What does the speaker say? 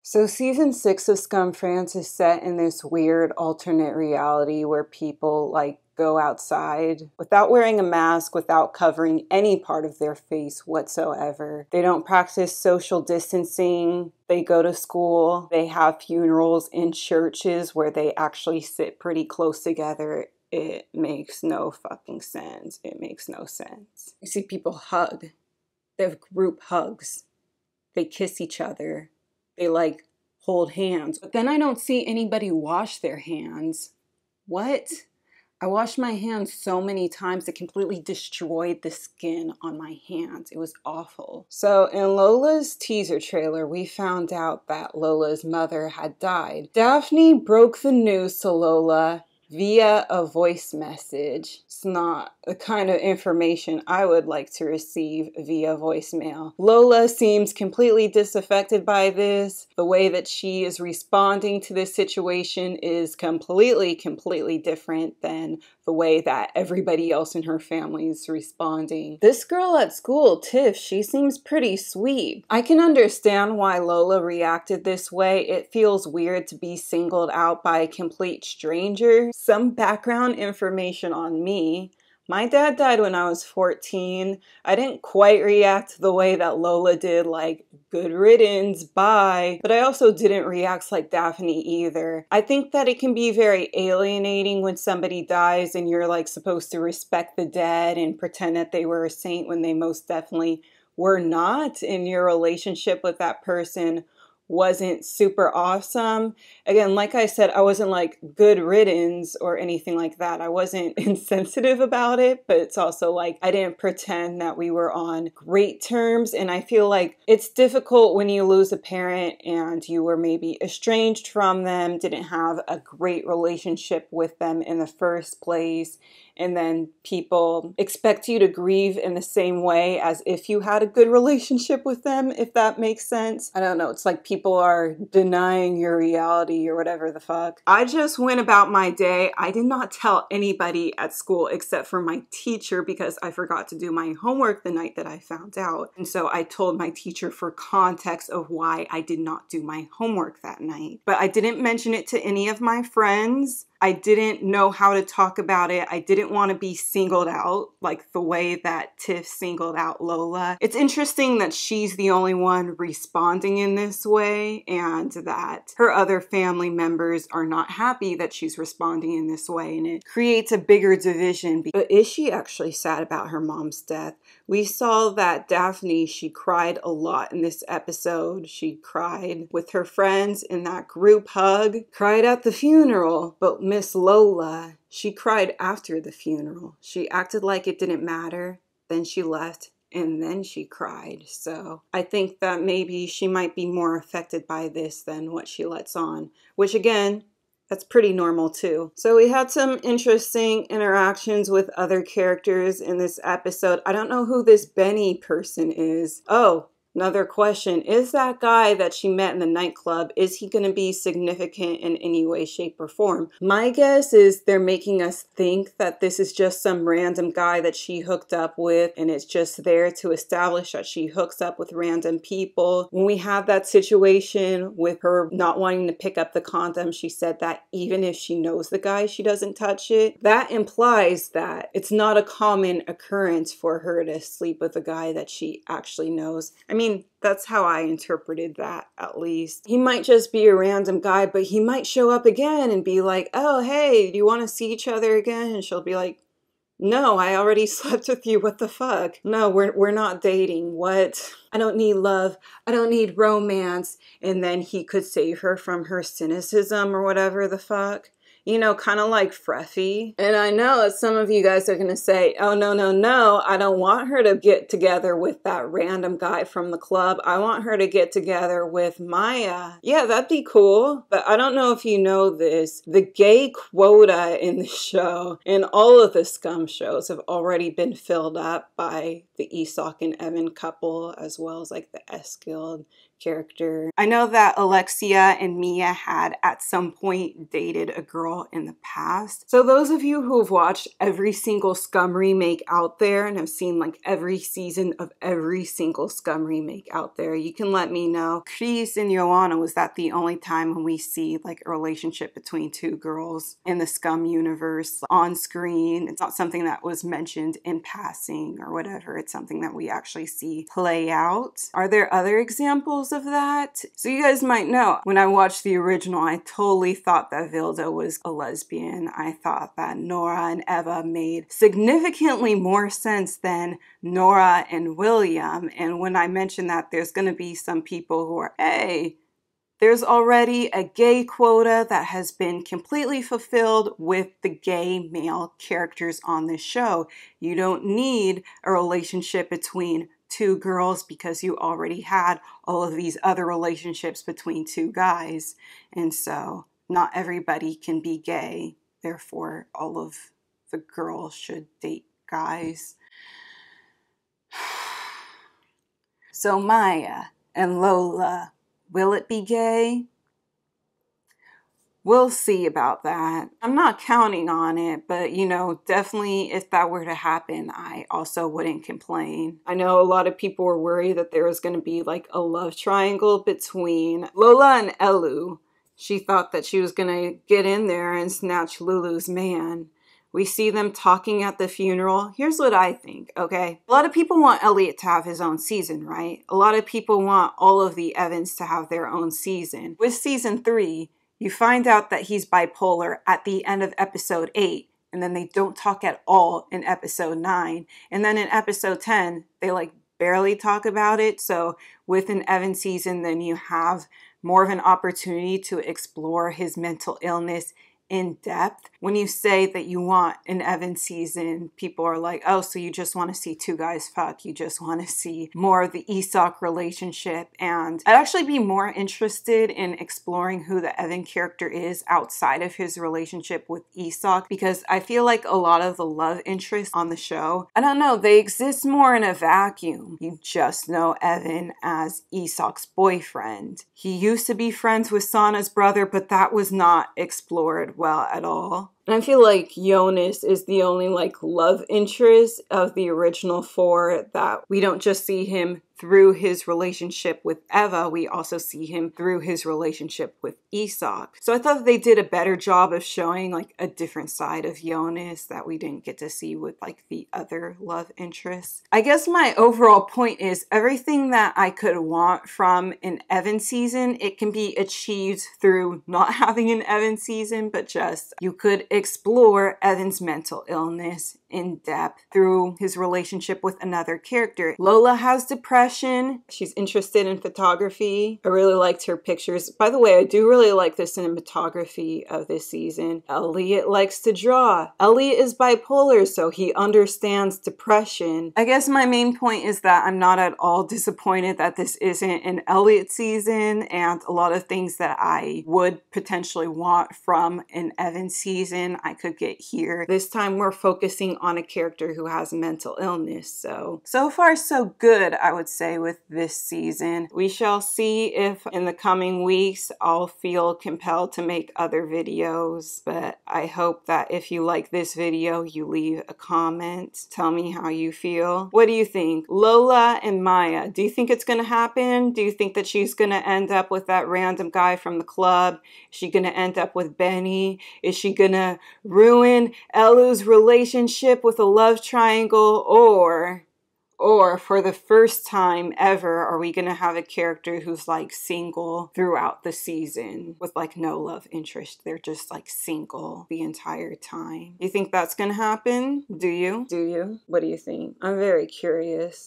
So season 6 of Skam France is set in this weird alternate reality where people go outside without wearing a mask, without covering any part of their face whatsoever. They don't practice social distancing. They go to school. They have funerals in churches where they actually sit pretty close together. It makes no fucking sense. It makes no sense. You see people hug. They have group hugs. They kiss each other. They hold hands. But then I don't see anybody wash their hands. What? I washed my hands so many times it completely destroyed the skin on my hands. It was awful. So in Lola's teaser trailer, we found out that Lola's mother had died. Daphne broke the news to Lola via a voice message. It's not the kind of information I would like to receive via voicemail. Lola seems completely disaffected by this. The way that she is responding to this situation is completely different than the way that everybody else in her family is responding. This girl at school, Tiff, she seems pretty sweet. I can understand why Lola reacted this way. It feels weird to be singled out by a complete stranger. Some background information on me. My dad died when I was 14. I didn't quite react the way that Lola did, like, good riddance, bye. But I also didn't react like Daphne either. I think that it can be very alienating when somebody dies and you're supposed to respect the dead and pretend that they were a saint when they most definitely were not, and your relationship with that person wasn't super awesome. Again, like I said, I wasn't good riddance or anything like that. I wasn't insensitive about it, but it's also I didn't pretend that we were on great terms. And I feel like it's difficult when you lose a parent and you were maybe estranged from them, didn't have a great relationship with them in the first place. And then people expect you to grieve in the same way as if you had a good relationship with them, if that makes sense. I don't know. It's like people are denying your reality or whatever the fuck. I just went about my day. I did not tell anybody at school except for my teacher because I forgot to do my homework the night that I found out. And so I told my teacher for context of why I did not do my homework that night. But I didn't mention it to any of my friends. I didn't know how to talk about it. I didn't want to be singled out like the way that Tiff singled out Lola. It's interesting that she's the only one responding in this way and that her other family members are not happy that she's responding in this way, and it creates a bigger division. But is she actually sad about her mom's death? We saw that Daphne, she cried a lot in this episode. She cried with her friends in that group hug, cried at the funeral, but Miss Lola, she cried after the funeral. She acted like it didn't matter. Then she left and then she cried. So I think that maybe she might be more affected by this than what she lets on, which again, that's pretty normal too. So we had some interesting interactions with other characters in this episode. I don't know who this Benny person is. Oh, another question, is that guy that she met in the nightclub, is he going to be significant in any way, shape, or form? My guess is they're making us think that this is just some random guy that she hooked up with, and it's just there to establish that she hooks up with random people. When we have that situation with her not wanting to pick up the condom, she said that even if she knows the guy, she doesn't touch it. That implies that it's not a common occurrence for her to sleep with a guy that she actually knows. I mean, that's how I interpreted that, at least. He might just be a random guy, but he might show up again and be like, oh, hey, do you want to see each other again? And she'll be like, no, I already slept with you. What the fuck? No, we're not dating. What? I don't need love. I don't need romance. And then he could save her from her cynicism or whatever the fuck. You know, kind of like Freffy. And I know that some of you guys are going to say, oh, no, I don't want her to get together with that random guy from the club. I want her to get together with Maya. Yeah, that'd be cool. But I don't know if you know this. The gay quota in the show, and all of the Scum shows, have already been filled up by the Isak and Evan couple, as well as the S Guild character. I know that Alexia and Mia had at some point dated a girl in the past. So those of you who have watched every single Scum remake out there and have seen like every season of every single Scum remake out there, you can let me know. Chris and Joanna, was that the only time when we see like a relationship between two girls in the Scum universe on screen? It's not something that was mentioned in passing or whatever. It's something that we actually see play out. Are there other examples of that? So you guys might know, when I watched the original, I totally thought that Vilda was a lesbian. I thought that Nora and Eva made significantly more sense than Nora and William. And when I mentioned that, there's going to be some people who are, hey, there's already a gay quota that has been completely fulfilled with the gay male characters on this show. You don't need a relationship between two girls because you already had all of these other relationships between two guys. And so not everybody can be gay. Therefore, all of the girls should date guys. So Maya and Lola, will it be gay? We'll see about that. I'm not counting on it, but you know, definitely if that were to happen, I also wouldn't complain. I know a lot of people were worried that there was going to be like a love triangle between Lola and Elu. She thought that she was going to get in there and snatch Lulu's man. We see them talking at the funeral. Here's what I think, okay? A lot of people want Elliot to have his own season, right? A lot of people want all of the Evans to have their own season. With season 3, you find out that he's bipolar at the end of episode 8, and then they don't talk at all in episode 9. And then in episode 10, they like barely talk about it. So with an Evan season, then you have more of an opportunity to explore his mental illness in depth. When you say that you want an Evan season, people are like, oh, so you just want to see two guys fuck. You just want to see more of the Isak relationship. And I'd actually be more interested in exploring who the Evan character is outside of his relationship with Isak, because I feel like a lot of the love interests on the show, I don't know, they exist more in a vacuum. You just know Evan as Isak's boyfriend. He used to be friends with Sana's brother, but that was not explored well at all. And I feel like Jonas is the only like love interest of the original 4 that we don't just see him through his relationship with Eva, we also see him through his relationship with Isak. So I thought they did a better job of showing like a different side of Jonas that we didn't get to see with like the other love interests. I guess my overall point is everything that I could want from an Evan season, it can be achieved through not having an Evan season, but just you could explore Evan's mental illness in depth through his relationship with another character. Lola has depression. She's interested in photography. I really liked her pictures. By the way, I do really like the cinematography of this season. Elliot likes to draw. Elliot is bipolar, so he understands depression. I guess my main point is that I'm not at all disappointed that this isn't an Elliot season, and a lot of things that I would potentially want from an Evan season I could get here. This time we're focusing on a character who has mental illness. So far so good, I would say, with this season. We shall see if in the coming weeks I'll feel compelled to make other videos, but I hope that if you like this video, you leave a comment. Tell me how you feel. What do you think? Lola and Maya, do you think it's gonna happen? Do you think that she's gonna end up with that random guy from the club? Is she gonna end up with Benny? Is she gonna ruin Elu's relationship with a love triangle? Or for the first time ever, are we going to have a character who's like single throughout the season with like no love interest? They're just like single the entire time. You think that's going to happen? Do you? What do you think? I'm very curious.